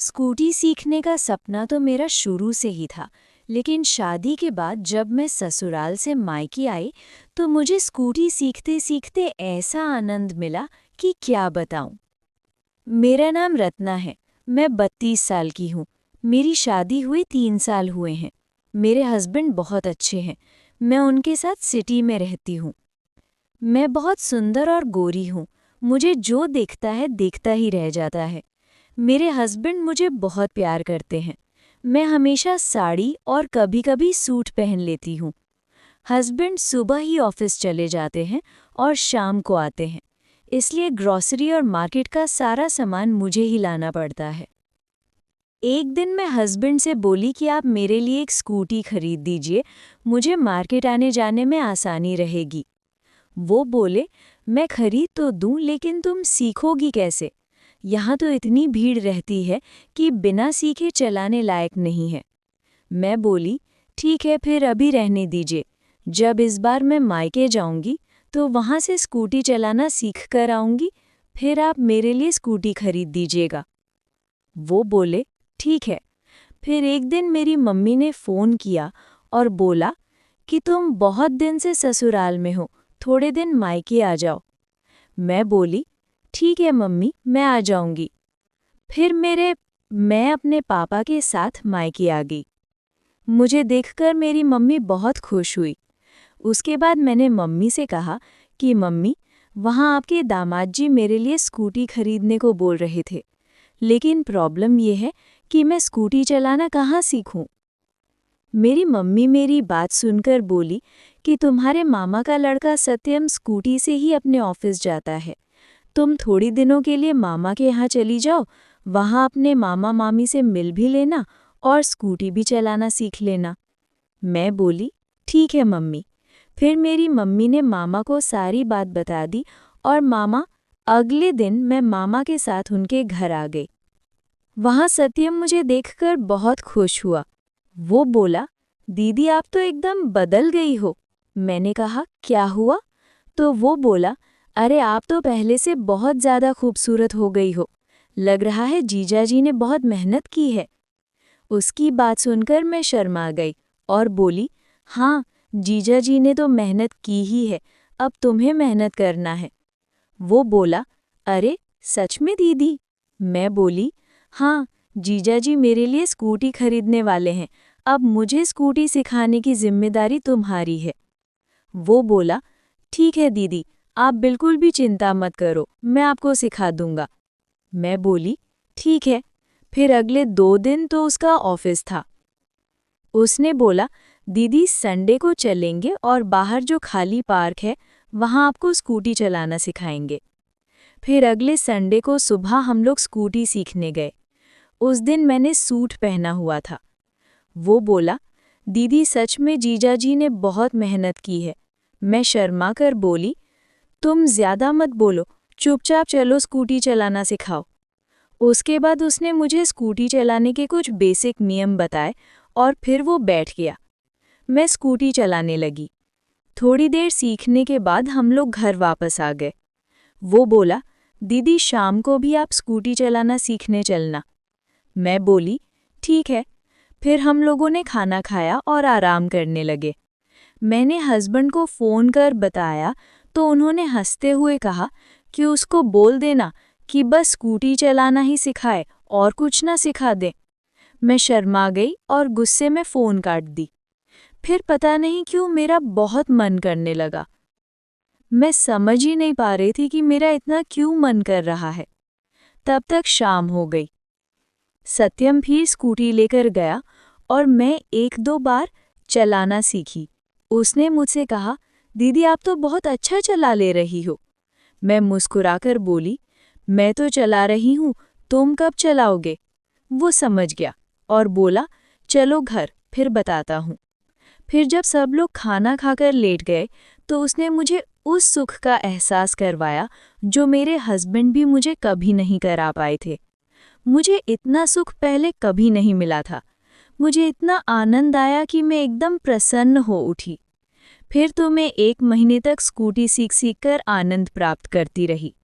Scooty सीखने का सपना तो मेरा शुरू से ही था, लेकिन शादी के बाद जब मैं ससुराल से मायके आई तो मुझे स्कूटी सीखते सीखते ऐसा आनंद मिला कि क्या बताऊं। मेरा नाम रत्ना है। मैं 32 साल की हूँ। मेरी शादी हुए 3 साल हुए हैं। मेरे हस्बैंड बहुत अच्छे हैं। मैं उनके साथ सिटी में रहती हूँ। मैं बहुत सुंदर और गोरी हूँ। मुझे जो देखता है देखता ही रह जाता है। मेरे हस्बैंड मुझे बहुत प्यार करते हैं। मैं हमेशा साड़ी और कभी-कभी सूट पहन लेती हूँ। हस्बैंड सुबह ही ऑफिस चले जाते हैं और शाम को आते हैं, इसलिए ग्रॉसरी और मार्केट का सारा सामान मुझे ही लाना पड़ता है। एक दिन मैं हस्बैंड से बोली कि आप मेरे लिए एक स्कूटी खरीद दीजिए, मुझे मार्केट आने जाने में आसानी रहेगी। वो बोले, मैं खरीद तो दूं, लेकिन तुम सीखोगी कैसे? यहाँ तो इतनी भीड़ रहती है कि बिना सीखे चलाने लायक नहीं है। मैं बोली, ठीक है, फिर अभी रहने दीजिए। जब इस बार मैं मायके जाऊंगी तो वहाँ से स्कूटी चलाना सीख कर आऊंगी, फिर आप मेरे लिए स्कूटी खरीद दीजिएगा। वो बोले, ठीक है। फिर एक दिन मेरी मम्मी ने फ़ोन किया और बोला कि तुम बहुत दिन से ससुराल में हो, थोड़े दिन मायके आ जाओ। मैं बोली, ठीक है मम्मी, मैं आ जाऊंगी। फिर मैं अपने पापा के साथ मायके आ गई। मुझे देखकर मेरी मम्मी बहुत खुश हुई। उसके बाद मैंने मम्मी से कहा कि मम्मी, वहाँ आपके दामाद जी मेरे लिए स्कूटी खरीदने को बोल रहे थे, लेकिन प्रॉब्लम ये है कि मैं स्कूटी चलाना कहाँ सीखूं? मेरी मम्मी मेरी बात सुनकर बोली कि तुम्हारे मामा का लड़का सत्यम स्कूटी से ही अपने ऑफिस जाता है। तुम थोड़ी दिनों के लिए मामा के यहाँ चली जाओ, वहाँ अपने मामा मामी से मिल भी लेना और स्कूटी भी चलाना सीख लेना। मैं बोली, ठीक है मम्मी। फिर मेरी मम्मी ने मामा को सारी बात बता दी और अगले दिन मैं मामा के साथ उनके घर आ गई। वहाँ सत्यम मुझे देखकर बहुत खुश हुआ। वो बोला, दीदी आप तो एकदम बदल गई हो। मैंने कहा, क्या हुआ? तो वो बोला, अरे आप तो पहले से बहुत ज़्यादा खूबसूरत हो गई हो। लग रहा है जीजाजी ने बहुत मेहनत की है। उसकी बात सुनकर मैं शर्मा गई और बोली, हाँ, जीजाजी ने तो मेहनत की ही है, अब तुम्हें मेहनत करना है। वो बोला, अरे सच में दीदी? मैं बोली, हाँ, जीजाजी मेरे लिए स्कूटी खरीदने वाले हैं, अब मुझे स्कूटी सिखाने की जिम्मेदारी तुम्हारी है। वो बोला, ठीक है दीदी, आप बिल्कुल भी चिंता मत करो, मैं आपको सिखा दूंगा। मैं बोली, ठीक है। फिर अगले 2 दिन तो उसका ऑफिस था। उसने बोला, दीदी संडे को चलेंगे और बाहर जो खाली पार्क है वहाँ आपको स्कूटी चलाना सिखाएंगे। फिर अगले संडे को सुबह हम लोग स्कूटी सीखने गए। उस दिन मैंने सूट पहना हुआ था। वो बोला, दीदी सच में जीजाजी ने बहुत मेहनत की है। मैं शर्मा कर बोली, तुम ज्यादा मत बोलो, चुपचाप चलो स्कूटी चलाना सिखाओ। उसके बाद उसने मुझे स्कूटी चलाने के कुछ बेसिक नियम बताए और फिर वो बैठ गया। मैं स्कूटी चलाने लगी। थोड़ी देर सीखने के बाद हम लोग घर वापस आ गए। वो बोला, दीदी शाम को भी आप स्कूटी चलाना सीखने चलना। मैं बोली, ठीक है। फिर हम लोगों ने खाना खाया और आराम करने लगे। मैंने हस्बैंड को फ़ोन कर बताया तो उन्होंने हंसते हुए कहा कि उसको बोल देना कि बस स्कूटी चलाना ही सिखाए और कुछ ना सिखा दे। मैं शर्मा गई और गुस्से में फ़ोन काट दी। फिर पता नहीं क्यों मेरा बहुत मन करने लगा। मैं समझ ही नहीं पा रही थी कि मेरा इतना क्यों मन कर रहा है। तब तक शाम हो गई। सत्यम भी स्कूटी लेकर गया और मैं 1-2 बार चलाना सीखी। उसने मुझसे कहा, दीदी आप तो बहुत अच्छा चला ले रही हो। मैं मुस्कुराकर बोली, मैं तो चला रही हूँ, तुम कब चलाओगे? वो समझ गया और बोला, चलो घर, फिर बताता हूँ। फिर जब सब लोग खाना खाकर लेट गए तो उसने मुझे उस सुख का एहसास करवाया जो मेरे हस्बैंड भी मुझे कभी नहीं करा पाए थे। मुझे इतना सुख पहले कभी नहीं मिला था। मुझे इतना आनंद आया कि मैं एकदम प्रसन्न हो उठी। फिर तो मैं 1 महीने तक स्कूटी सीख कर आनंद प्राप्त करती रही।